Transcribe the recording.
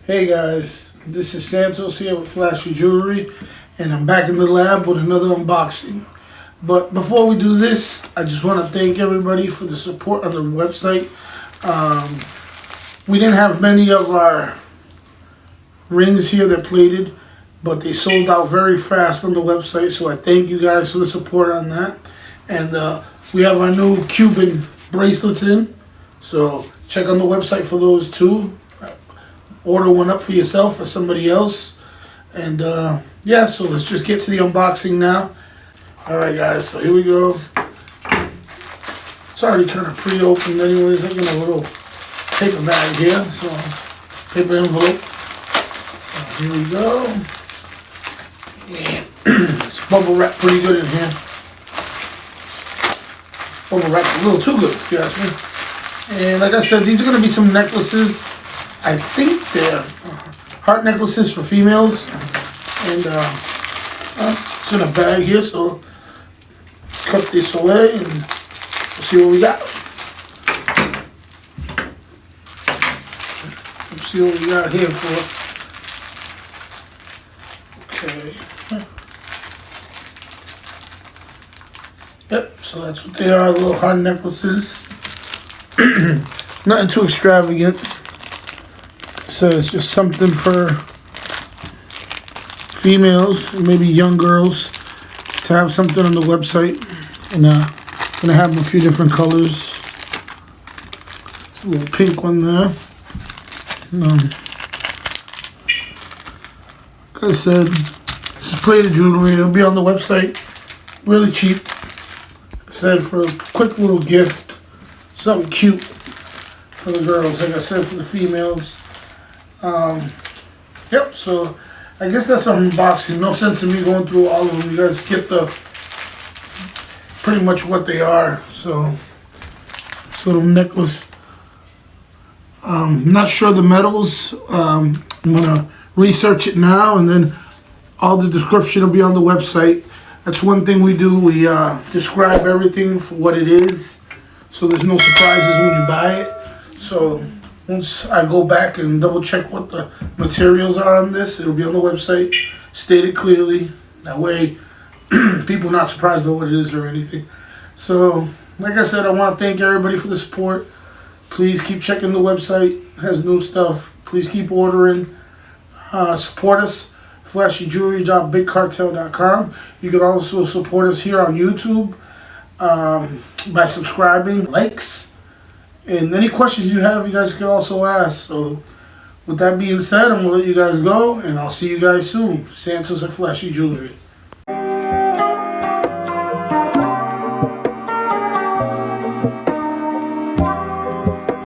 Hey guys, this is Santos here with Flashy Jewelry, and I'm back in the lab with another unboxing. But before we do this, I just want to thank everybody for the support on the website. We didn't have many of our rings here that plated, but they sold out very fast on the website, so I thank you guys for the support on that. And we have our new Cuban bracelets in, so check on the website for those too. Order one up for yourself or somebody else. And yeah, so let's just get to the unboxing now. Alright guys, so here we go. It's already kind of pre-opened anyways. I got a little paper bag here, so paper envelope. Here we go. And it's bubble wrapped pretty good in here. Bubble wrapped a little too good, if you ask me. And like I said, these are going to be some necklaces. I think they're heart necklaces for females, and it's in a bag here, so cut this away and we'll see what we got. Let's see what we got here for. Okay. Yep, so that's what they are, little heart necklaces. Nothing too extravagant. So it's just something for females, maybe young girls, to have something on the website. And gonna have a few different colors. It's a little pink one there. Like I said, this is plated jewelry. It'll be on the website. Really cheap. I said, for a quick little gift, something cute for the girls. Like I said, for the females. Yep, so I guess that's an unboxing. No sense in me going through all of them. You guys get the pretty much what they are. So this little necklace. Not sure the metals. I'm gonna research it now, and then all the description will be on the website. That's one thing we do. We describe everything for what it is, so there's no surprises when you buy it. So once I go back and double check what the materials are on this, it'll be on the website, stated clearly. That way, people are not surprised by what it is or anything. So, like I said, I want to thank everybody for the support. Please keep checking the website. It has new stuff. Please keep ordering. Support us. FlashyJewelry.BigCartel.com. You can also support us here on YouTube by subscribing, likes. And any questions you have, you guys can also ask. So, with that being said, I'm going to let you guys go, and I'll see you guys soon. Santos at Flashy Jewelry.